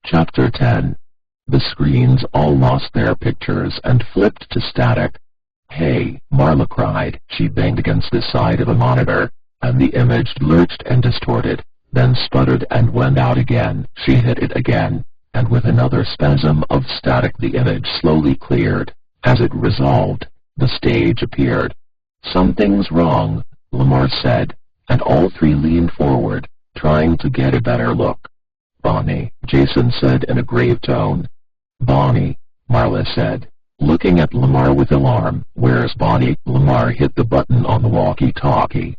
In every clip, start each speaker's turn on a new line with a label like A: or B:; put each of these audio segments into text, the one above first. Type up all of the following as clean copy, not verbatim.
A: Chapter 10. The screens all lost their pictures and flipped to static. "Hey!" Marla cried. She banged against the side of a monitor, and the image lurched and distorted, then sputtered and went out again. She hit it again, and with another spasm of static the image slowly cleared. As it resolved, the stage appeared. "Something's wrong," Lamar said, and all three leaned forward, trying to get a better look. "Bonnie," Jason said in a grave tone. "Bonnie," Marla said, looking at Lamar with alarm. "Where's Bonnie?" Lamar hit the button on the walkie-talkie.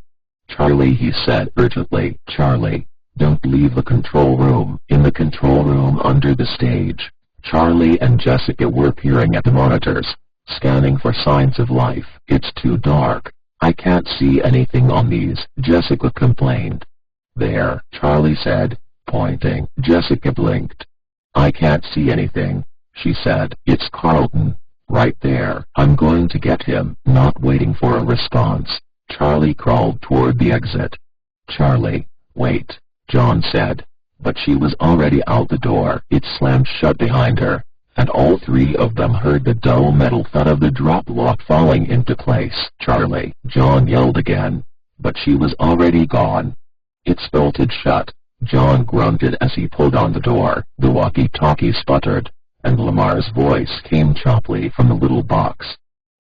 A: "Charlie," he said urgently. "Charlie, don't leave the control room." In the control room under the stage, Charlie and Jessica were peering at the monitors, scanning for signs of life. "It's too dark. I can't see anything on these," Jessica complained. "There," Charlie said, pointing. Jessica blinked. "I can't see anything," she said. "It's Carlton. Right there. I'm going to get him." Not waiting for a response, Charlie crawled toward the exit. "Charlie, wait," John said, but she was already out the door. It slammed shut behind her, and all three of them heard the dull metal thud of the drop lock falling into place. "Charlie!" John yelled again, but she was already gone. "It's bolted shut," John grunted as he pulled on the door. The walkie-talkie sputtered, and Lamar's voice came choppily from the little box.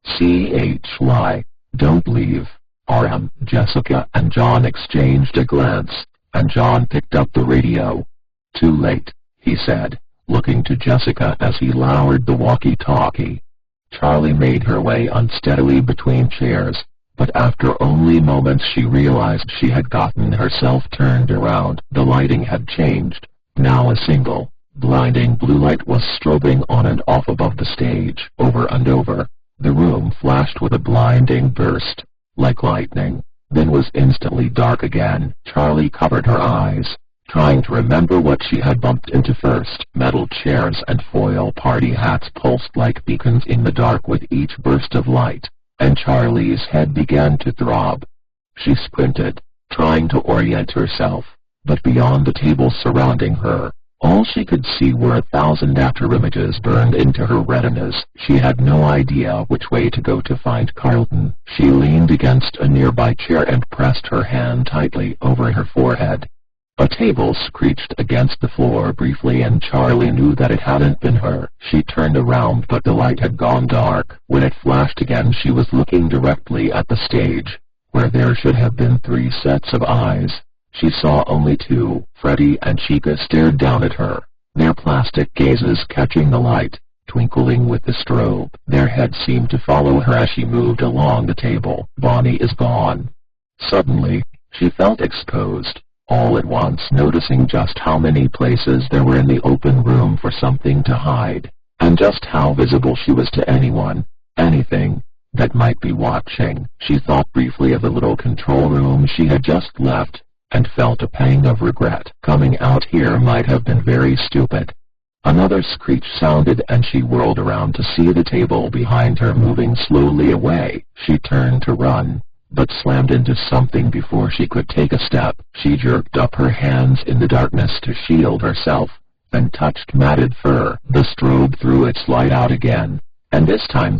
A: "CHY, don't leave." RM. Jessica and John exchanged a glance, and John picked up the radio. "Too late," he said, looking to Jessica as he lowered the walkie-talkie. Charlie made her way unsteadily between chairs, but after only moments she realized she had gotten herself turned around. The lighting had changed. Now a single, blinding blue light was strobing on and off above the stage. Over and over, the room flashed with a blinding burst, like lightning, then was instantly dark again. Charlie covered her eyes, trying to remember what she had bumped into first. Metal chairs and foil party hats pulsed like beacons in the dark with each burst of light, and Charlie's head began to throb. She squinted, trying to orient herself, but beyond the table surrounding her, all she could see were 1,000 afterimages burned into her retinas. She had no idea which way to go to find Carlton. She leaned against a nearby chair and pressed her hand tightly over her forehead. A table screeched against the floor briefly, and Charlie knew that it hadn't been her. She turned around, but the light had gone dark. When it flashed again, she was looking directly at the stage, where there should have been 3 sets of eyes. She saw only 2. Freddie and Chica stared down at her, their plastic gazes catching the light, twinkling with the strobe. Their heads seemed to follow her as she moved along the table. "Bonnie is gone." Suddenly, she felt exposed, all at once noticing just how many places there were in the open room for something to hide, and just how visible she was to anyone, anything, that might be watching. She thought briefly of the little control room she had just left, and felt a pang of regret. Coming out here might have been very stupid. Another screech sounded, and she whirled around to see the table behind her moving slowly away. She turned to run, but slammed into something before she could take a step. She jerked up her hands in the darkness to shield herself, then touched matted fur. The strobe threw its light out again, and this time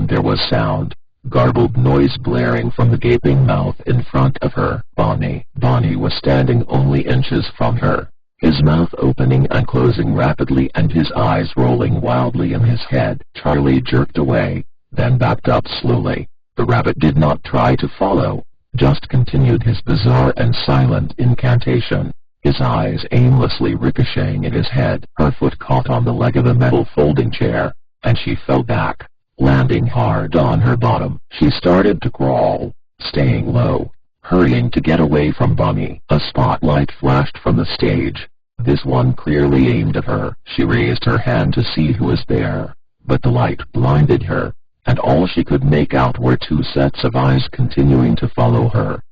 A: there was sound. Garbled noise blaring from the gaping mouth in front of her. Bonnie was standing only inches from her, his mouth opening and closing rapidly and his eyes rolling wildly in his head. Charlie jerked away, then backed up slowly. The rabbit did not try to follow, just continued his bizarre and silent incantation, his eyes aimlessly ricocheting in his head. Her foot caught on the leg of a metal folding chair, and she fell back, landing hard on her bottom. She started to crawl, staying low, hurrying to get away from Bonnie. A spotlight flashed from the stage, this one clearly aimed at her. She raised her hand to see who was there, but the light blinded her, and all she could make out were 2 sets of eyes continuing to follow her.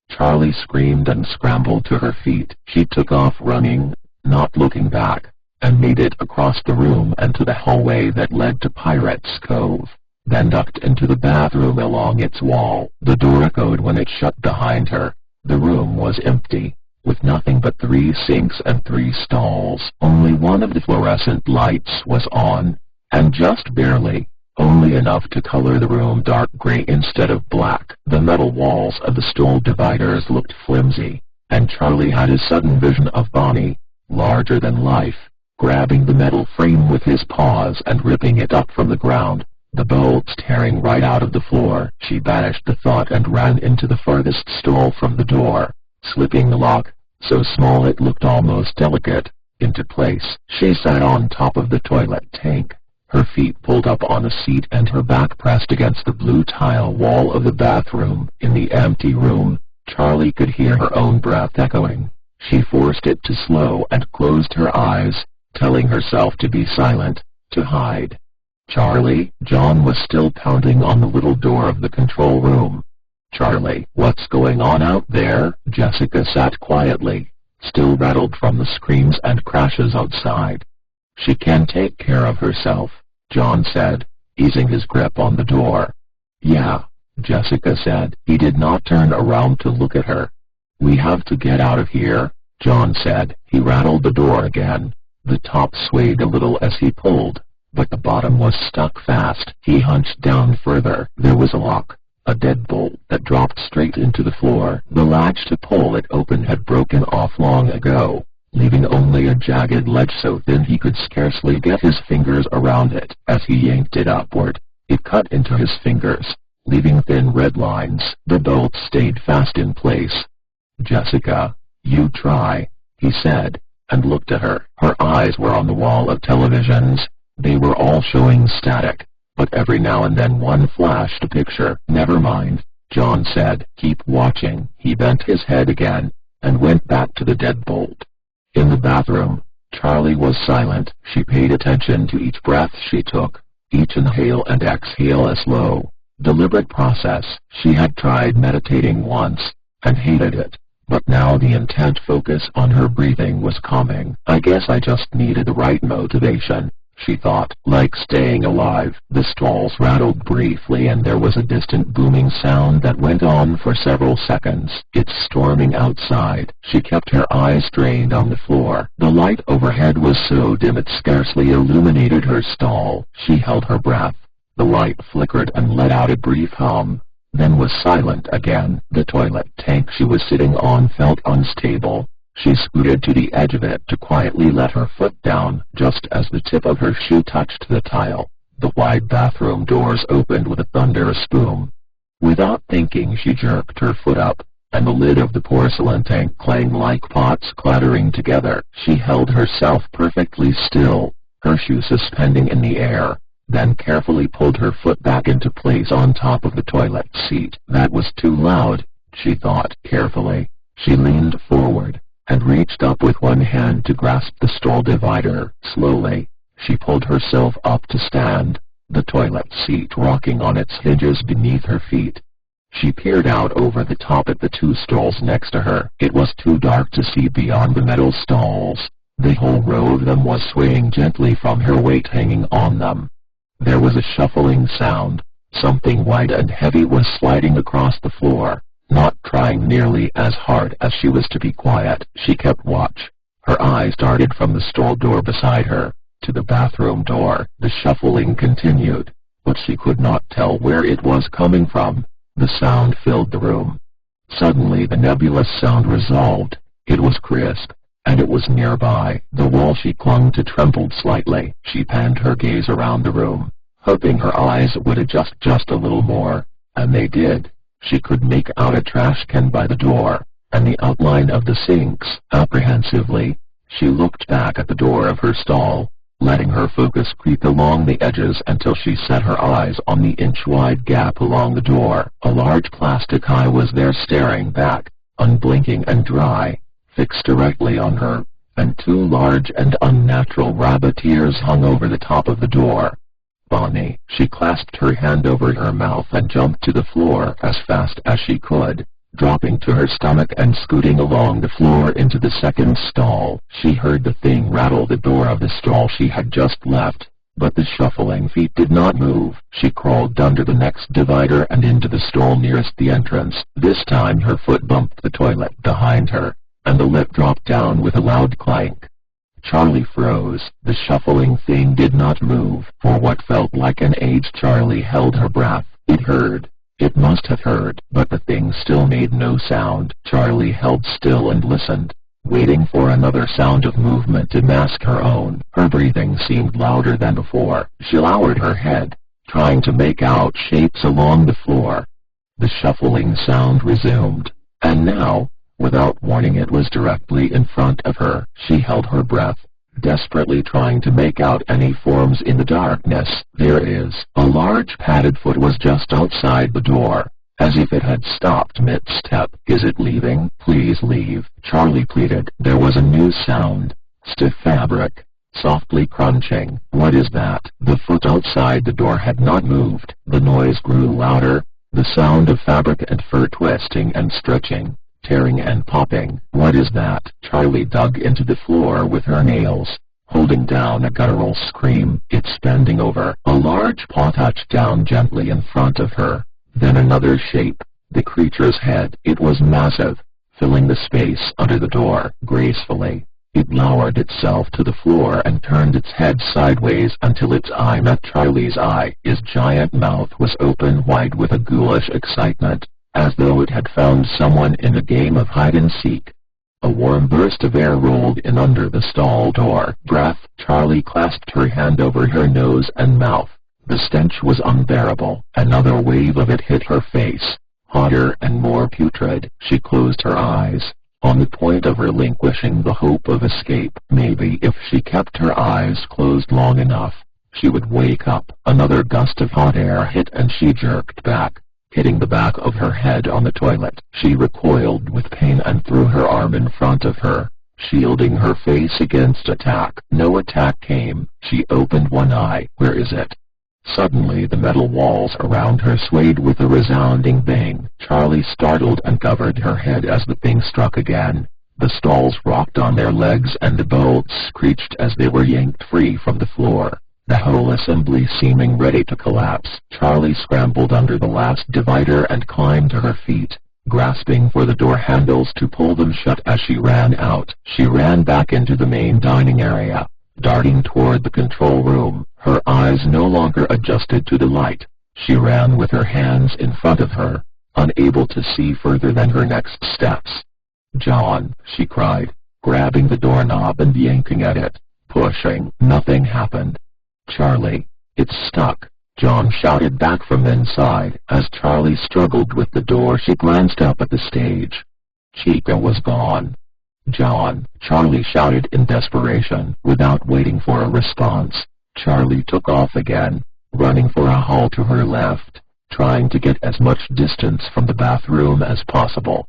A: Charlie screamed and scrambled to her feet. She took off running, not looking back, and made it across the room and to the hallway that led to Pirate's Cove, then ducked into the bathroom along its wall. The door echoed when it shut behind her. The room was empty, with nothing but 3 sinks and 3 stalls. Only one of the fluorescent lights was on, and just barely, only enough to color the room dark gray instead of black. The metal walls of the stall dividers looked flimsy, and Charlie had a sudden vision of Bonnie, larger than life, grabbing the metal frame with his paws and ripping it up from the ground, the bolts tearing right out of the floor. She banished the thought and ran into the farthest stall from the door, slipping the lock, so small it looked almost delicate, into place. She sat on top of the toilet tank, her feet pulled up on a seat and her back pressed against the blue tile wall of the bathroom. In the empty room, Charlie could hear her own breath echoing. She forced it to slow and closed her eyes, telling herself to be silent, to hide. "Charlie?" John was still pounding on the little door of the control room. "Charlie, what's going on out there?" Jessica sat quietly, still rattled from the screams and crashes outside. "She can take care of herself," John said, easing his grip on the door. "Yeah," Jessica said. He did not turn around to look at her. "We have to get out of here," John said. He rattled the door again. The top swayed a little as he pulled, but the bottom was stuck fast. He hunched down further. There was a lock, a deadbolt that dropped straight into the floor. The latch to pull it open had broken off long ago, leaving only a jagged ledge so thin he could scarcely get his fingers around it. As he yanked it upward, it cut into his fingers, leaving thin red lines. The bolt stayed fast in place. "Jessica, you try," he said, and looked at her. Her eyes were on the wall of televisions. They were all showing static, but every now and then one flashed a picture. "Never mind," John said. "Keep watching." He bent his head again, and went back to the deadbolt. In the bathroom, Charlie was silent. She paid attention to each breath she took, each inhale and exhale, a slow, deliberate process. She had tried meditating once, and hated it, but now the intent focus on her breathing was calming. "I guess I just needed the right motivation," she thought. "Like staying alive." The stalls rattled briefly and there was a distant booming sound that went on for several seconds. "It's storming outside." She kept her eyes strained on the floor. The light overhead was so dim it scarcely illuminated her stall. She held her breath. The light flickered and let out a brief hum, then was silent again. The toilet tank she was sitting on felt unstable. She scooted to the edge of it to quietly let her foot down. Just as the tip of her shoe touched the tile, the wide bathroom doors opened with a thunderous boom. Without thinking, she jerked her foot up, and the lid of the porcelain tank clanged like pots clattering together. She held herself perfectly still, her shoe suspending in the air, then carefully pulled her foot back into place on top of the toilet seat. That was too loud, she thought carefully. She leaned forward and reached up with one hand to grasp the stall divider. Slowly, she pulled herself up to stand, the toilet seat rocking on its hinges beneath her feet. She peered out over the top at the 2 stalls next to her. It was too dark to see beyond the metal stalls. The whole row of them was swaying gently from her weight hanging on them. There was a shuffling sound. Something white and heavy was sliding across the floor. Not trying nearly as hard as she was to be quiet, she kept watch. Her eyes darted from the stall door beside her to the bathroom door. The shuffling continued, but she could not tell where it was coming from. The sound filled the room. Suddenly the nebulous sound resolved. It was crisp, and it was nearby. The wall she clung to trembled slightly. She panned her gaze around the room, hoping her eyes would adjust just a little more, and they did. She could make out a trash can by the door, and the outline of the sinks. Apprehensively, she looked back at the door of her stall, letting her focus creep along the edges until she set her eyes on the inch-wide gap along the door. A large plastic eye was there staring back, unblinking and dry, fixed directly on her, and 2 large and unnatural rabbit ears hung over the top of the door. "Bonnie!" She clasped her hand over her mouth and jumped to the floor as fast as she could, dropping to her stomach and scooting along the floor into the second stall. She heard the thing rattle the door of the stall she had just left, but the shuffling feet did not move. She crawled under the next divider and into the stall nearest the entrance. This time her foot bumped the toilet behind her, and the lip dropped down with a loud clank. Charlie froze. The shuffling thing did not move. For what felt like an age, Charlie held her breath. It heard. It must have heard, but the thing still made no sound. Charlie held still and listened, waiting for another sound of movement to mask her own. Her breathing seemed louder than before. She lowered her head, trying to make out shapes along the floor. The shuffling sound resumed, and now, without warning, it was directly in front of her. She held her breath, desperately trying to make out any forms in the darkness. There is. A large padded foot was just outside the door, as if it had stopped mid-step. Is it leaving? Please leave, Charlie pleaded. There was a new sound. Stiff fabric, softly crunching. What is that? The foot outside the door had not moved. The noise grew louder, the sound of fabric and fur twisting and stretching, tearing and popping. What is that? Charlie dug into the floor with her nails, holding down a guttural scream. It's bending over. A large paw touched down gently in front of her. Then another shape. The creature's head. It was massive, filling the space under the door. Gracefully, it lowered itself to the floor and turned its head sideways until its eye met Charlie's eye. His giant mouth was open wide with a ghoulish excitement, as though it had found someone in a game of hide-and-seek. A warm burst of air rolled in under the stall door. Breath. Charlie clasped her hand over her nose and mouth. The stench was unbearable. Another wave of it hit her face, hotter and more putrid. She closed her eyes, on the point of relinquishing the hope of escape. Maybe if she kept her eyes closed long enough, she would wake up. Another gust of hot air hit and she jerked back, hitting the back of her head on the toilet. She recoiled with pain and threw her arm in front of her, shielding her face against attack. No attack came. She opened one eye. Where is it? Suddenly the metal walls around her swayed with a resounding bang. Charlie startled and covered her head as the thing struck again. The stalls rocked on their legs and the bolts screeched as they were yanked free from the floor, the whole assembly seeming ready to collapse. Charlie scrambled under the last divider and climbed to her feet, grasping for the door handles to pull them shut as she ran out. She ran back into the main dining area, darting toward the control room, her eyes no longer adjusted to the light. She ran with her hands in front of her, unable to see further than her next steps. "John," she cried, grabbing the doorknob and yanking at it. Pushing. Nothing happened. "Charlie, it's stuck," John shouted back from inside. As Charlie struggled with the door, she glanced up at the stage. Chica was gone. "John," Charlie shouted in desperation. Without waiting for a response, Charlie took off again, running for a hall to her left, trying to get as much distance from the bathroom as possible.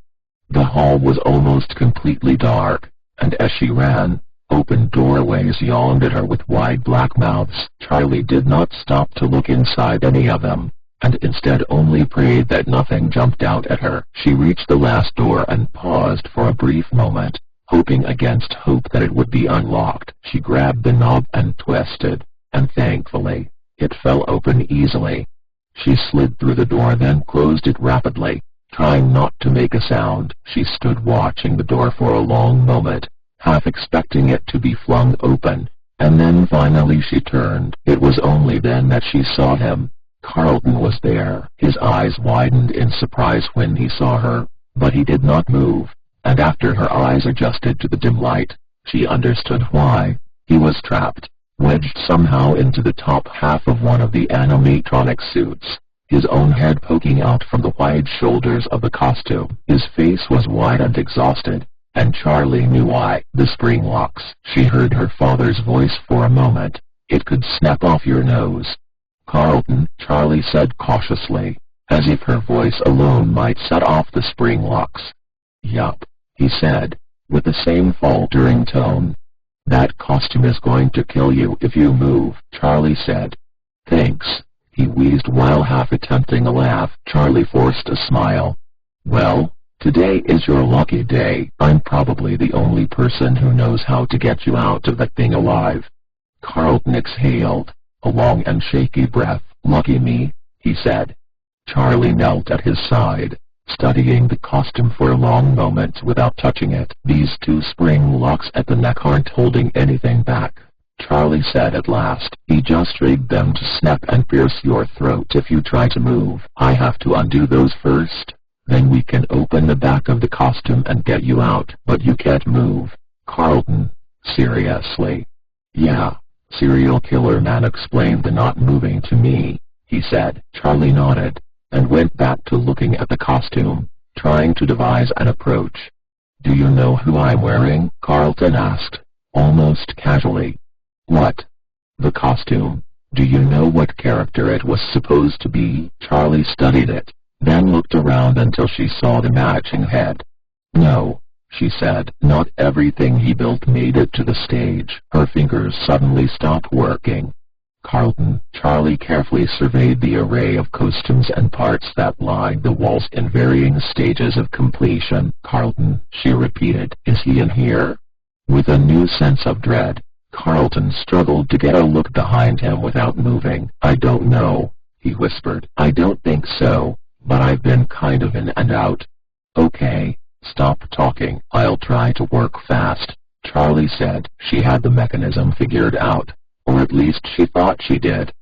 A: The hall was almost completely dark, and as she ran, open doorways yawned at her with wide black mouths. Charlie did not stop to look inside any of them, and instead only prayed that nothing jumped out at her. She reached the last door and paused for a brief moment, hoping against hope that it would be unlocked. She grabbed the knob and twisted, and thankfully, it fell open easily. She slid through the door, then closed it rapidly, trying not to make a sound. She stood watching the door for a long moment, half expecting it to be flung open, and then finally she turned. It was only then that she saw him. Carlton was there. His eyes widened in surprise when he saw her, but he did not move, and after her eyes adjusted to the dim light, she understood why. He was trapped, wedged somehow into the top half of one of the animatronic suits, his own head poking out from the wide shoulders of the costume. His face was white and exhausted, and Charlie knew why. "The spring locks," she heard her father's voice for a moment. "It could snap off your nose." "Carlton," Charlie said cautiously, as if her voice alone might set off the spring locks. "Yup," he said, with the same faltering tone. "That costume is going to kill you if you move," Charlie said. "Thanks," he wheezed while half attempting a laugh. Charlie forced a smile. "Well, today is your lucky day. I'm probably the only person who knows how to get you out of that thing alive." Carlton exhaled, a long and shaky breath. "Lucky me," he said. Charlie knelt at his side, studying the costume for long moments without touching it. "These two spring locks at the neck aren't holding anything back," Charlie said at last. "He just rigged them to snap and pierce your throat if you try to move. I have to undo those first. Then we can open the back of the costume and get you out. But you can't move." "Carlton, seriously?" "Yeah, serial killer man explained the not moving to me," he said. Charlie nodded, and went back to looking at the costume, trying to devise an approach. "Do you know who I'm wearing?" Carlton asked, almost casually. "What?" "The costume. Do you know what character it was supposed to be?" Charlie studied it, then looked around until she saw the matching head. "No," she said. "Not everything he built made it to the stage." Her fingers suddenly stopped working. "Carlton." Charlie carefully surveyed the array of costumes and parts that lined the walls in varying stages of completion. "Carlton," she repeated. "Is he in here?" With a new sense of dread, Carlton struggled to get a look behind him without moving. "I don't know," he whispered. "I don't think so, but I've been kind of in and out." "Okay, stop talking. I'll try to work fast," Charlie said. She had the mechanism figured out. Or at least she thought she did.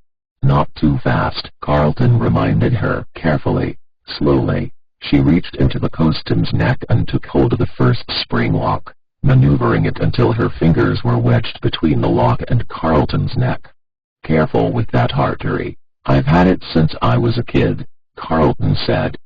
A: "Not too fast," Carlton reminded her. Carefully, slowly, she reached into the costume's neck and took hold of the first spring lock, maneuvering it until her fingers were wedged between the lock and Carlton's neck. "Careful with that artery. I've had it since I was a kid," Carlton said.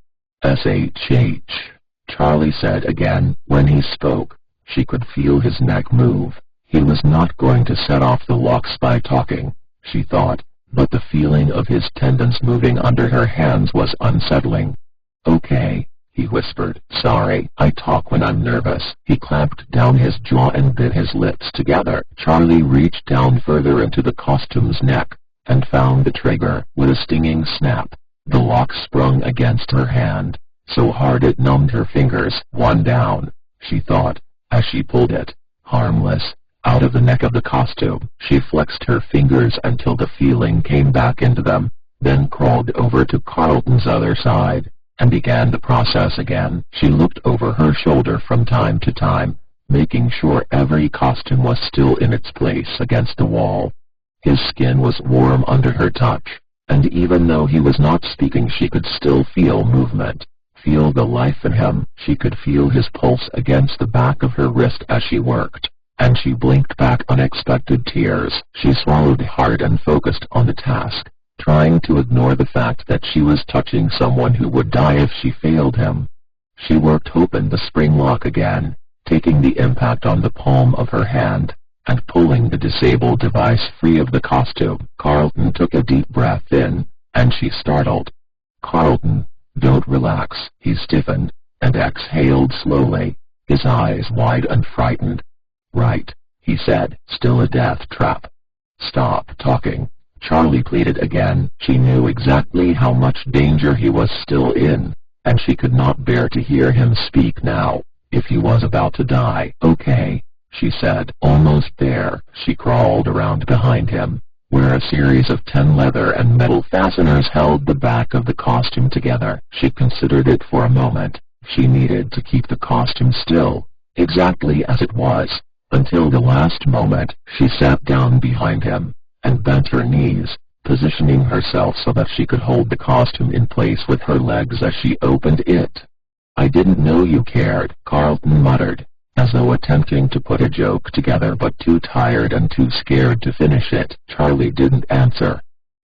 A: "SHH," Charlie said again. When he spoke, she could feel his neck move. He was not going to set off the locks by talking, she thought, but the feeling of his tendons moving under her hands was unsettling. "Okay," he whispered. "Sorry, I talk when I'm nervous." He clamped down his jaw and bit his lips together. Charlie reached down further into the costume's neck, and found the trigger. With a stinging snap, the lock sprung against her hand, so hard it numbed her fingers. "One down," she thought, as she pulled it, harmless, out of the neck of the costume. She flexed her fingers until the feeling came back into them, then crawled over to Carlton's other side, and began the process again. She looked over her shoulder from time to time, making sure every costume was still in its place against the wall. His skin was warm under her touch, and even though he was not speaking she could still feel movement, feel the life in him. She could feel his pulse against the back of her wrist as she worked. And she blinked back unexpected tears. She swallowed hard and focused on the task, trying to ignore the fact that she was touching someone who would die if she failed him. She worked open the spring lock again, taking the impact on the palm of her hand, and pulling the disabled device free of the costume. Carlton took a deep breath in, and she startled. "Carlton, don't relax." He stiffened, and exhaled slowly, his eyes wide and frightened. "Right," he said. "Still a death trap." "Stop talking," Charlie pleaded again. She knew exactly how much danger he was still in, and she could not bear to hear him speak now, if he was about to die. "Okay," she said. "Almost there." She crawled around behind him, where a series of 10 leather and metal fasteners held the back of the costume together. She considered it for a moment. She needed to keep the costume still, exactly as it was. Until the last moment, she sat down behind him, and bent her knees, positioning herself so that she could hold the costume in place with her legs as she opened it. "I didn't know you cared," Carlton muttered, as though attempting to put a joke together but too tired and too scared to finish it. Charlie didn't answer.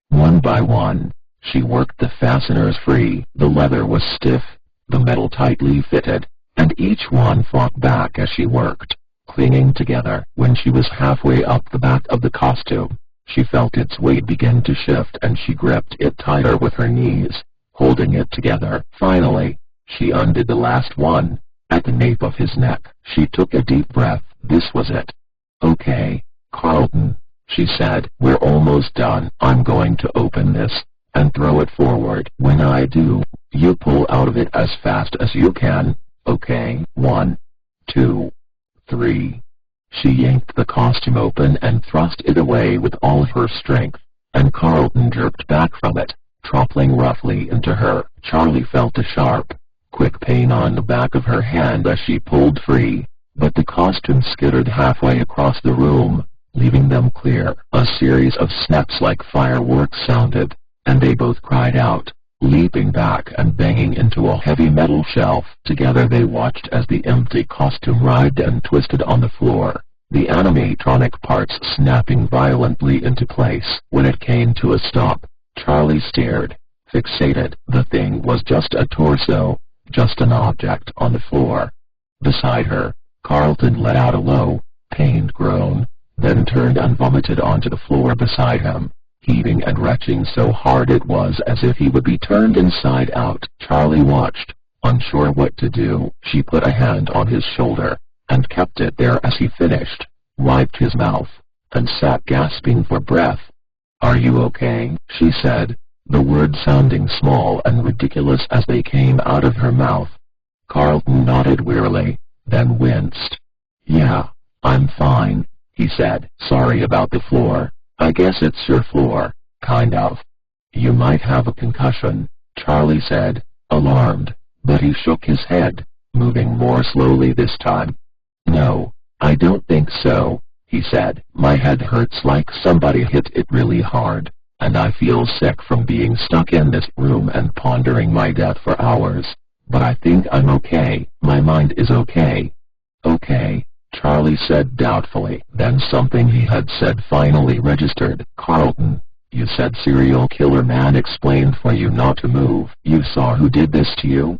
A: One by one, she worked the fasteners free. The leather was stiff, the metal tightly fitted, and each one fought back as she worked, clinging together. When she was halfway up the back of the costume, she felt its weight begin to shift and she gripped it tighter with her knees, holding it together. Finally, she undid the last one, at the nape of his neck. She took a deep breath. This was it. "Okay, Carlton," she said. "We're almost done. I'm going to open this, and throw it forward. When I do, you pull out of it as fast as you can, okay? 1, 2, 3. She yanked the costume open and thrust it away with all her strength, and Carlton jerked back from it, toppling roughly into her. Charlie felt a sharp, quick pain on the back of her hand as she pulled free, but the costume skittered halfway across the room, leaving them clear. A series of snaps like fireworks sounded, and they both cried out, leaping back and banging into a heavy metal shelf. Together they watched as the empty costume writhed and twisted on the floor, the animatronic parts snapping violently into place. When it came to a stop, Charlie stared, fixated. The thing was just a torso, just an object on the floor. Beside her, Carlton let out a low, pained groan, then turned and vomited onto the floor beside him, heaving and retching so hard it was as if he would be turned inside out. Charlie watched, unsure what to do. She put a hand on his shoulder, and kept it there as he finished, wiped his mouth, and sat gasping for breath. "Are you okay?" she said, the words sounding small and ridiculous as they came out of her mouth. Carlton nodded wearily, then winced. "Yeah, I'm fine," he said. "Sorry about the floor. I guess it's your floor, kind of." "You might have a concussion," Charlie said, alarmed, but he shook his head, moving more slowly this time. "No, I don't think so," he said. "My head hurts like somebody hit it really hard, and I feel sick from being stuck in this room and pondering my death for hours. But I think I'm okay. My mind is okay." "Okay," Charlie said doubtfully. Then something he had said finally registered. "Carlton, you said serial killer man explained for you not to move. You saw who did this to you?"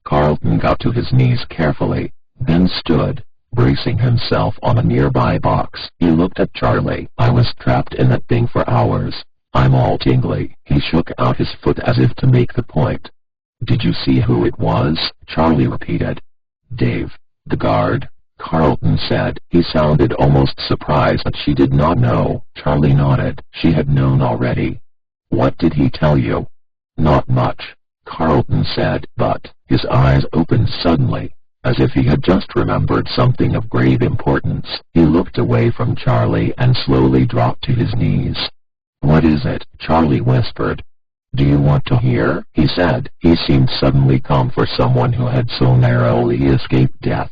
A: Carlton got to his knees carefully, then stood, bracing himself on a nearby box. He looked at Charlie. "I was trapped in that thing for hours. I'm all tingly." He shook out his foot as if to make the point. "Did you see who it was?" Charlie repeated. "Dave, the guard," Carlton said. He sounded almost surprised that she did not know. Charlie nodded. She had known already. "What did he tell you?" "Not much," Carlton said, but his eyes opened suddenly, as if he had just remembered something of grave importance. He looked away from Charlie and slowly dropped to his knees. "What is it?" Charlie whispered. "Do you want to hear?" he said. He seemed suddenly calm for someone who had so narrowly escaped death.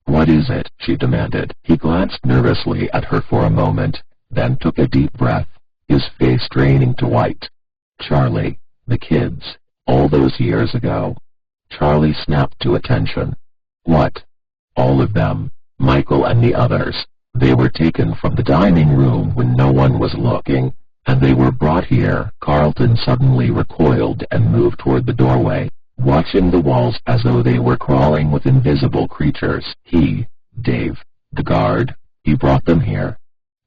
A: "What is it?" she demanded. He glanced nervously at her for a moment, then took a deep breath, his face draining to white. "Charlie, the kids, all those years ago." Charlie snapped to attention. "What?" "All of them, Michael and the others. They were taken from the dining room when no one was looking, and they were brought here." Carlton suddenly recoiled and moved toward the doorway, watching the walls as though they were crawling with invisible creatures. Dave, the guard, he brought them here."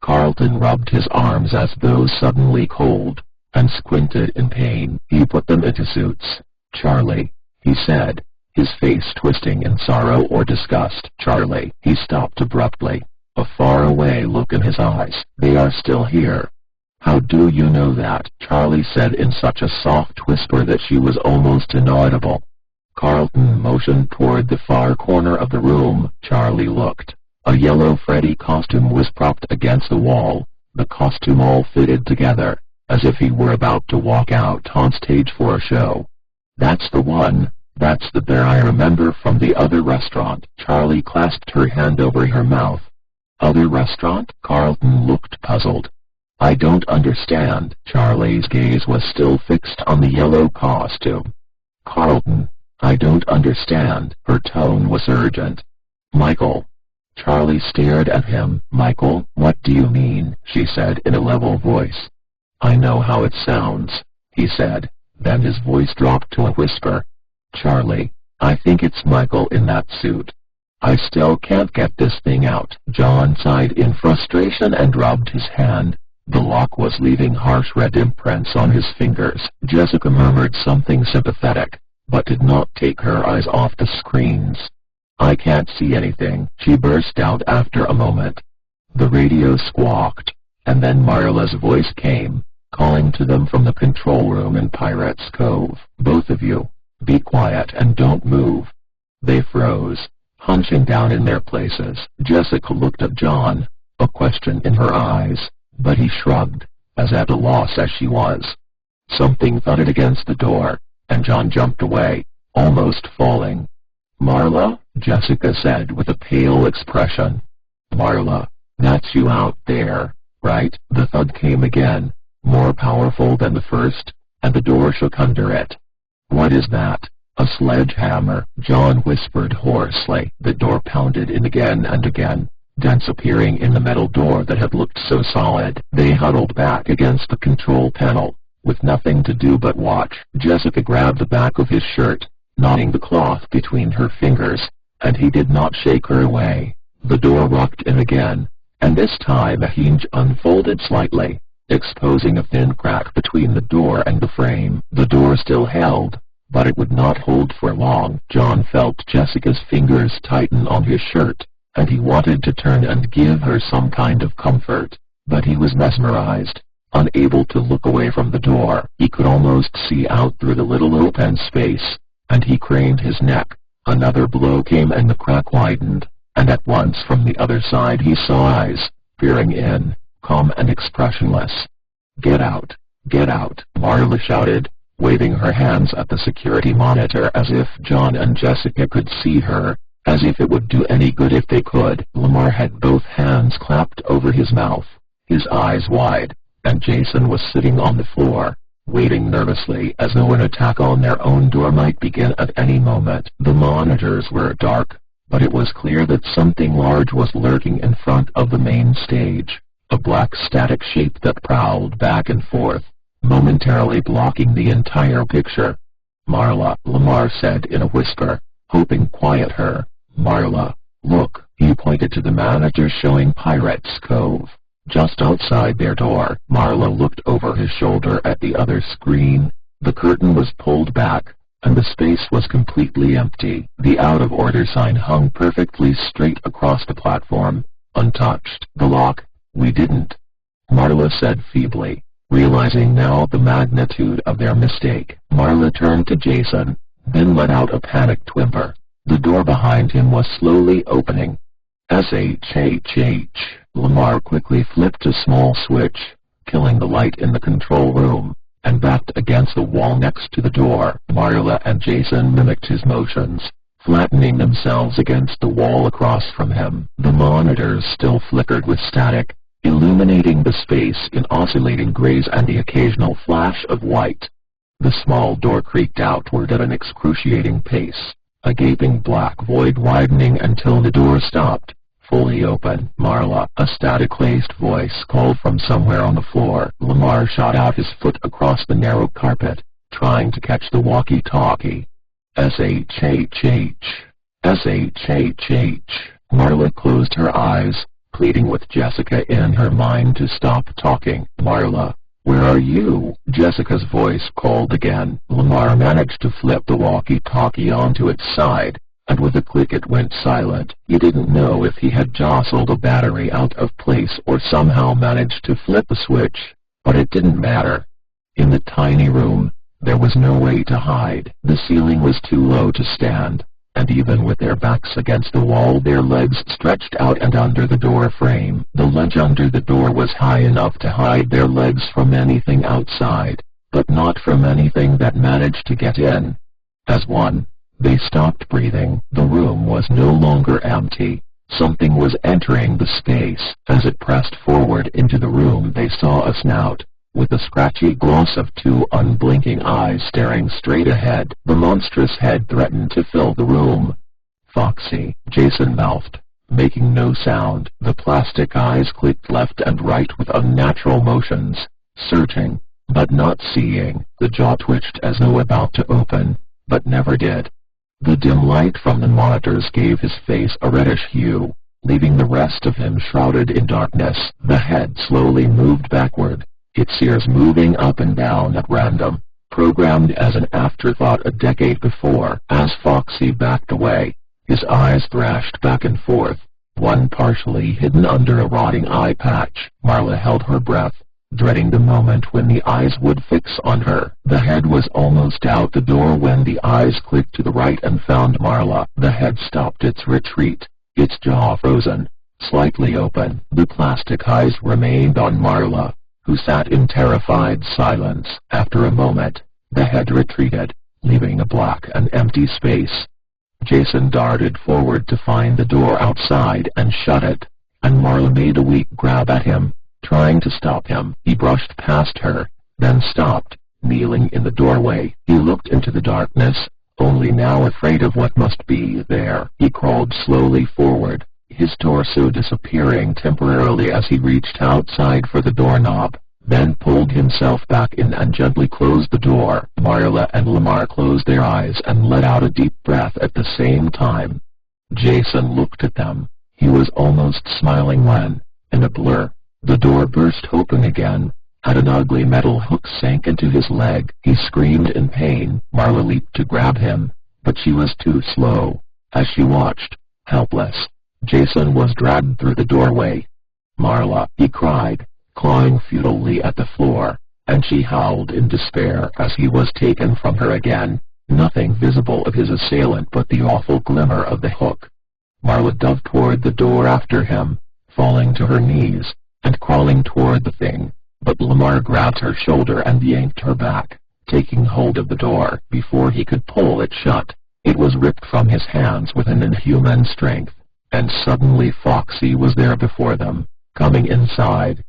A: Carlton rubbed his arms as though suddenly cold, and squinted in pain. "He put them into suits." "Charlie," he said, his face twisting in sorrow or disgust. "Charlie." He stopped abruptly, a faraway look in his eyes. "They are still here." "How do you know that?" Charlie said in such a soft whisper that she was almost inaudible. Carlton motioned toward the far corner of the room. Charlie looked. A yellow Freddy costume was propped against the wall, the costume all fitted together, as if he were about to walk out on stage for a show. "That's the one. That's the bear I remember from the other restaurant." Charlie clasped her hand over her mouth. "Other restaurant?" Carlton looked puzzled. "I don't understand." Charlie's gaze was still fixed on the yellow costume. "Carlton, I don't understand." Her tone was urgent. "Michael." Charlie stared at him. "Michael? What do you mean?" she said in a level voice. "I know how it sounds," he said, then his voice dropped to a whisper. "Charlie, I think it's Michael in that suit. I still can't get this thing out." John sighed in frustration and rubbed his hand. The lock was leaving harsh red imprints on his fingers. Jessica murmured something sympathetic, but did not take her eyes off the screens. "I can't see anything," she burst out after a moment. The radio squawked, and then Marla's voice came, calling to them from the control room in Pirate's Cove. "Both of you, be quiet and don't move." They froze, hunching down in their places. Jessica looked at John, a question in her eyes, but he shrugged, as at a loss as she was. Something thudded against the door, and John jumped away, almost falling. "Marla?" Jessica said with a pale expression. "Marla, that's you out there, right?" The thud came again, more powerful than the first, and the door shook under it. "What is that?" "A sledgehammer," John whispered hoarsely. The door pounded in again and again, dents appearing in the metal door that had looked so solid. They huddled back against the control panel, with nothing to do but watch. Jessica grabbed the back of his shirt, knotting the cloth between her fingers, and he did not shake her away. The door rocked in again, and this time a hinge unfolded slightly, exposing a thin crack between the door and the frame. The door still held, but it would not hold for long. John felt Jessica's fingers tighten on his shirt, and he wanted to turn and give her some kind of comfort, but he was mesmerized, unable to look away from the door. He could almost see out through the little open space, and he craned his neck. Another blow came and the crack widened, and at once from the other side he saw eyes, peering in, calm and expressionless. "Get out! Get out!" Marla shouted, waving her hands at the security monitor as if John and Jessica could see her, as if it would do any good if they could. Lamar had both hands clapped over his mouth, his eyes wide, and Jason was sitting on the floor, waiting nervously as though an attack on their own door might begin at any moment. The monitors were dark, but it was clear that something large was lurking in front of the main stage, a black static shape that prowled back and forth, momentarily blocking the entire picture. "Marla," Lamar said in a whisper, hoping to quiet her. "Marla, look." He pointed to the manager showing Pirates Cove, just outside their door. Marla looked over his shoulder at the other screen. The curtain was pulled back, and the space was completely empty. The out-of-order sign hung perfectly straight across the platform, untouched. "The lock, we didn't," Marla said feebly, realizing now the magnitude of their mistake. Marla turned to Jason, then let out a panicked whimper. The door behind him was slowly opening. "SHHH." Lamar quickly flipped a small switch, killing the light in the control room, and backed against the wall next to the door. Marla and Jason mimicked his motions, flattening themselves against the wall across from him. The monitors still flickered with static, illuminating the space in oscillating grays and the occasional flash of white. The small door creaked outward at an excruciating pace, a gaping black void widening until the door stopped, fully open. "Marla," a static-laced voice called from somewhere on the floor. Lamar shot out his foot across the narrow carpet, trying to catch the walkie-talkie. "SHHH. SHHH." Marla closed her eyes, pleading with Jessica in her mind to stop talking. "Marla, where are you?" Jessica's voice called again. Lamar managed to flip the walkie-talkie onto its side, and with a click it went silent. He didn't know if he had jostled a battery out of place or somehow managed to flip a switch, but it didn't matter. In the tiny room, there was no way to hide. The ceiling was too low to stand, and even with their backs against the wall their legs stretched out and under the door frame. The ledge under the door was high enough to hide their legs from anything outside, but not from anything that managed to get in. As one, they stopped breathing. The room was no longer empty. Something was entering the space. As it pressed forward into the room they saw a snout, with the scratchy gloss of two unblinking eyes staring straight ahead. The monstrous head threatened to fill the room. "Foxy," Jason mouthed, making no sound. The plastic eyes clicked left and right with unnatural motions, searching, but not seeing. The jaw twitched as though about to open, but never did. The dim light from the monitors gave his face a reddish hue, leaving the rest of him shrouded in darkness. The head slowly moved backward, its ears moving up and down at random, programmed as an afterthought a decade before. As Foxy backed away, his eyes thrashed back and forth, one partially hidden under a rotting eye patch. Marla held her breath, dreading the moment when the eyes would fix on her. The head was almost out the door when the eyes clicked to the right and found Marla. The head stopped its retreat, its jaw frozen, slightly open. The plastic eyes remained on Marla, who sat in terrified silence. After a moment, the head retreated, leaving a black and empty space. Jason darted forward to find the door outside and shut it, and Marla made a weak grab at him, trying to stop him. He brushed past her, then stopped, kneeling in the doorway. He looked into the darkness, only now afraid of what must be there. He crawled slowly forward, his torso disappearing temporarily as he reached outside for the doorknob, then pulled himself back in and gently closed the door. Marla and Lamar closed their eyes and let out a deep breath at the same time. Jason looked at them. He was almost smiling when, in a blur, the door burst open again, and an ugly metal hook sank into his leg. He screamed in pain. Marla leaped to grab him, but she was too slow. As she watched, helpless, Jason was dragged through the doorway. "Marla!" he cried, clawing futilely at the floor, and she howled in despair as he was taken from her again, nothing visible of his assailant but the awful glimmer of the hook. Marla dove toward the door after him, falling to her knees, and crawling toward the thing, but Lamar grabbed her shoulder and yanked her back, taking hold of the door. Before he could pull it shut, it was ripped from his hands with an inhuman strength, and suddenly Foxy was there before them, coming inside.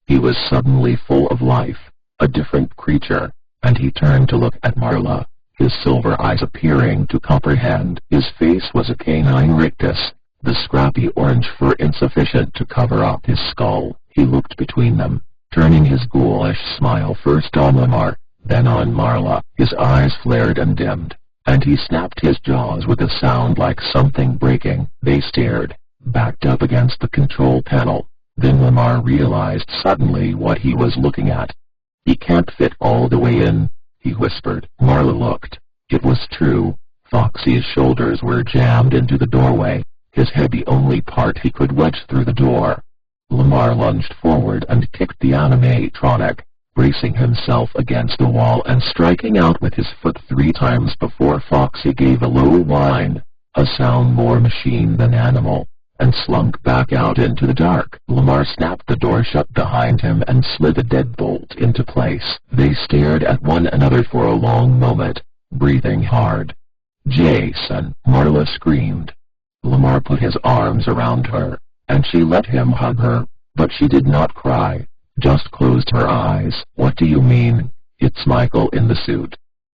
A: He was suddenly full of life, a different creature, and he turned to look at Marla, his silver eyes appearing to comprehend. His face was a canine rictus, the scrappy orange fur insufficient to cover up his skull. He looked between them, turning his ghoulish smile first on Lamar, then on Marla. His eyes flared and dimmed, and he snapped his jaws with a sound like something breaking. They stared, backed up against the control panel. Then Lamar realized suddenly what he was looking at. "He can't fit all the way in," he whispered. Marla looked. It was true. Foxy's shoulders were jammed into the doorway, his head the only part he could wedge through the door. Lamar lunged forward and kicked the animatronic, bracing himself against the wall and striking out with his foot 3 times before Foxy gave a low whine, a sound more machine than animal, and slunk back out into the dark. Lamar snapped the door shut behind him and slid a deadbolt into place. They stared at one another for a long moment, breathing hard. "Jason!" Marla screamed. Lamar put his arms around her, and she let him hug her, but she did not cry, just closed her eyes. "What do you mean? It's Michael in the suit,"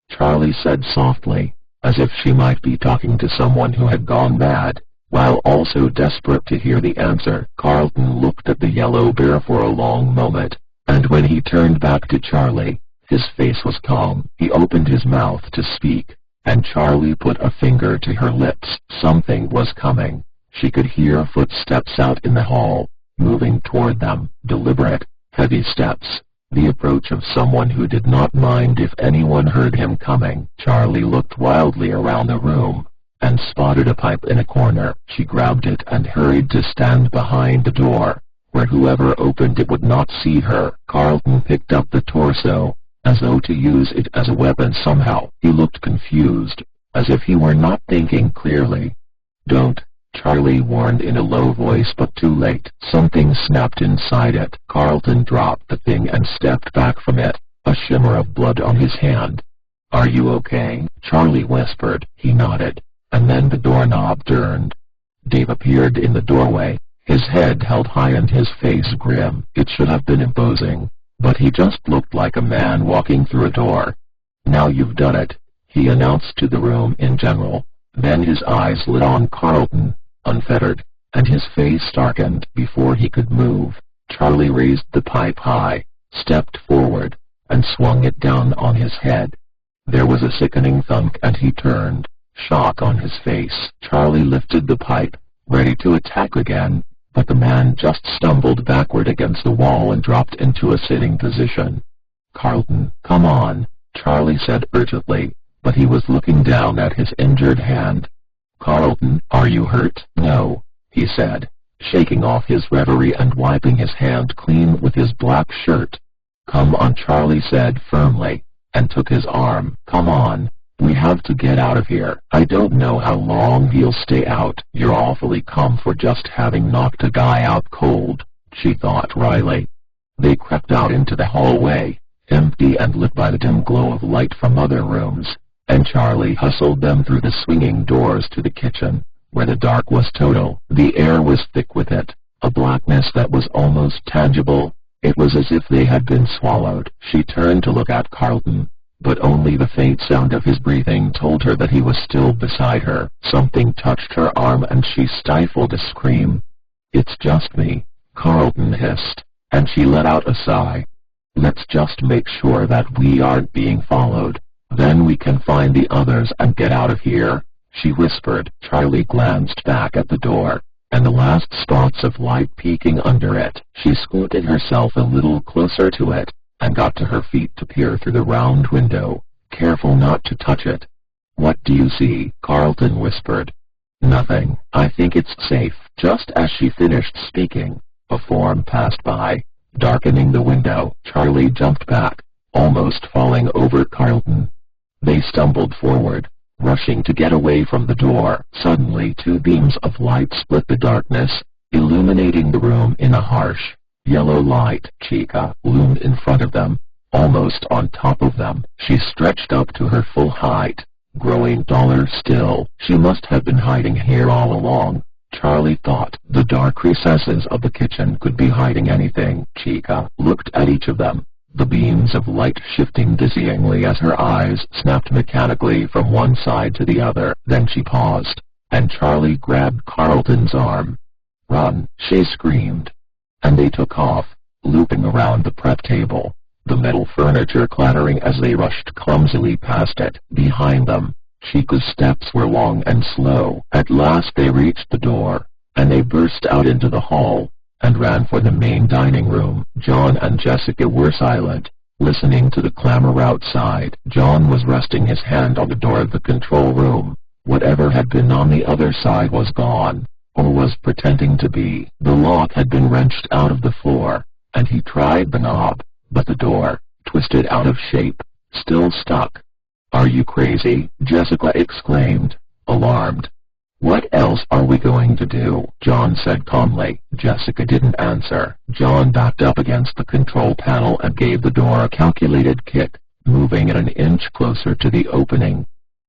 A: Charlie said softly, as if she might be talking to someone who had gone mad, while also desperate to hear the answer. Carlton looked at the yellow bear for a long moment, and when he turned back to Charlie, his face was calm. He opened his mouth to speak, and Charlie put a finger to her lips. Something was coming. She could hear footsteps out in the hall, moving toward them, deliberate, heavy steps, the approach of someone who did not mind if anyone heard him coming. Charlie looked wildly around the room, and spotted a pipe in a corner. She grabbed it and hurried to stand behind the door, where whoever opened it would not see her. Carlton picked up the torso, as though to use it as a weapon somehow. He looked confused, as if he were not thinking clearly. "Don't," Charlie warned in a low voice, but too late. Something snapped inside it. Carlton dropped the thing and stepped back from it, a shimmer of blood on his hand. "Are you okay?" Charlie whispered. He nodded, and then the doorknob turned. Dave appeared in the doorway, his head held high and his face grim. It should have been imposing, but he just looked like a man walking through a door. "Now you've done it," he announced to the room in general. Then his eyes lit on Carlton, unfettered, and his face darkened. Before he could move, Charlie raised the pipe high, stepped forward, and swung it down on his head. There was a sickening thunk and he turned, shock on his face. Charlie lifted the pipe, ready to attack again, but the man just stumbled backward against the wall and dropped into a sitting position. "Carlton, come on," Charlie said urgently, but he was looking down at his injured hand. "Carlton, are you hurt?" "No," he said, shaking off his reverie and wiping his hand clean with his black shirt. "Come on," Charlie said firmly, and took his arm. "Come on. We have to get out of here. I don't know how long he'll stay out." "You're awfully calm for just having knocked a guy out cold," she thought wryly. They crept out into the hallway, empty and lit by the dim glow of light from other rooms, and Charlie hustled them through the swinging doors to the kitchen, where the dark was total. The air was thick with it, a blackness that was almost tangible. It was as if they had been swallowed. She turned to look at Carlton, but only the faint sound of his breathing told her that he was still beside her. Something touched her arm and she stifled a scream. "It's just me," Carlton hissed, and she let out a sigh. "Let's just make sure that we aren't being followed. Then we can find the others and get out of here," she whispered. Charlie glanced back at the door, and the last spots of light peeking under it. She scooted herself a little closer to it, and got to her feet to peer through the round window, careful not to touch it. "What do you see?" Carlton whispered. "Nothing. I think it's safe." Just as she finished speaking, a form passed by, darkening the window. Charlie jumped back, almost falling over Carlton. They stumbled forward, rushing to get away from the door. Suddenly 2 beams of light split the darkness, illuminating the room in a harsh, yellow light. Chica loomed in front of them, almost on top of them. She stretched up to her full height, growing taller still. She must have been hiding here all along, Charlie thought. The dark recesses of the kitchen could be hiding anything. Chica looked at each of them, the beams of light shifting dizzyingly as her eyes snapped mechanically from one side to the other. Then she paused, and Charlie grabbed Carlton's arm. "Run!" she screamed. And they took off, looping around the prep table, the metal furniture clattering as they rushed clumsily past it. Behind them, Chica's steps were long and slow. At last they reached the door, and they burst out into the hall, and ran for the main dining room. John and Jessica were silent, listening to the clamor outside. John was resting his hand on the door of the control room. Whatever had been on the other side was gone, or was pretending to be. The lock had been wrenched out of the floor, and he tried the knob, but the door, twisted out of shape, still stuck. "Are you crazy?" Jessica exclaimed, alarmed. "What else are we going to do?" John said calmly. Jessica didn't answer. John backed up against the control panel and gave the door a calculated kick, moving it an inch closer to the opening.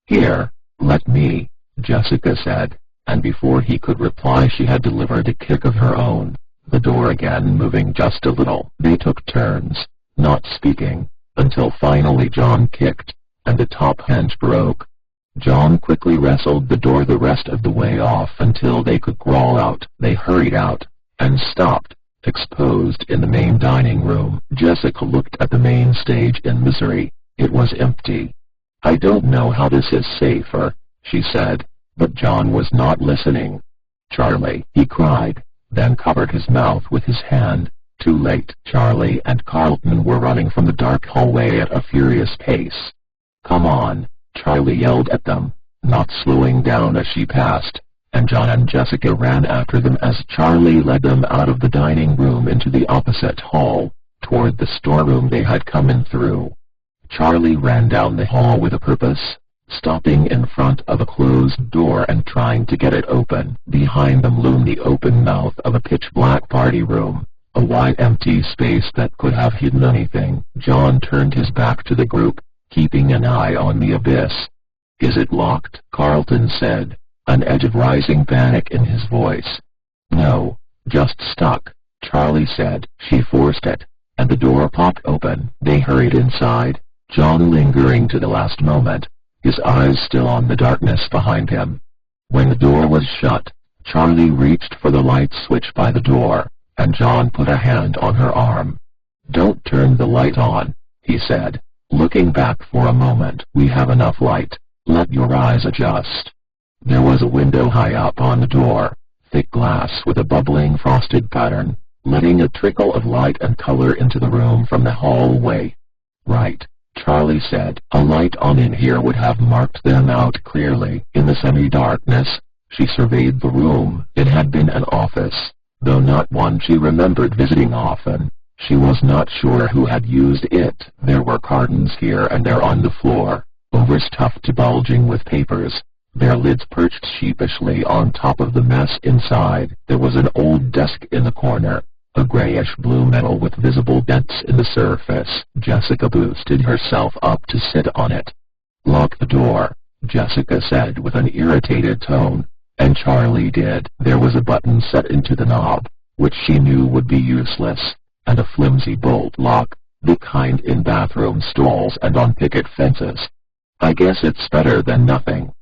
A: "Here, let me," Jessica said, and before he could reply she had delivered a kick of her own, the door again moving just a little. They took turns, not speaking, until finally John kicked, and the top hinge broke. John quickly wrestled the door the rest of the way off until they could crawl out. They hurried out, and stopped, exposed in the main dining room. Jessica looked at the main stage in misery. It was empty. "I don't know how this is safer," she said, but John was not listening. "Charlie!" he cried, then covered his mouth with his hand. Too late. Charlie and Carlton were running from the dark hallway at a furious pace. "Come on!" Charlie yelled at them, not slowing down as she passed, and John and Jessica ran after them as Charlie led them out of the dining room into the opposite hall, toward the storeroom they had come in through. Charlie ran down the hall with a purpose, stopping in front of a closed door and trying to get it open. Behind them loomed the open mouth of a pitch-black party room, a wide empty space that could have hidden anything. John turned his back to the group, keeping an eye on the abyss. "Is it locked?" Carlton said, an edge of rising panic in his voice. "No, just stuck," Charlie said. She forced it, and the door popped open. They hurried inside, John lingering to the last moment, his eyes still on the darkness behind him. When the door was shut, Charlie reached for the light switch by the door, and John put a hand on her arm. "Don't turn the light on," he said, looking back for a moment. "We have enough light. Let your eyes adjust." There was a window high up on the door, thick glass with a bubbling frosted pattern, letting a trickle of light and color into the room from the hallway. "Right," Charlie said. "A light on in here would have marked them out clearly." In the semi-darkness, she surveyed the room. It had been an office, though not one she remembered visiting often. She was not sure who had used it. There were cartons here and there on the floor, overstuffed to bulging with papers, their lids perched sheepishly on top of the mess inside. There was an old desk in the corner, a grayish-blue metal with visible dents in the surface. Jessica boosted herself up to sit on it. "Lock the door," Jessica said with an irritated tone, and Charlie did. There was a button set into the knob, which she knew would be useless, and a flimsy bolt lock, the kind in bathroom stalls and on picket fences. "I guess it's better than nothing,"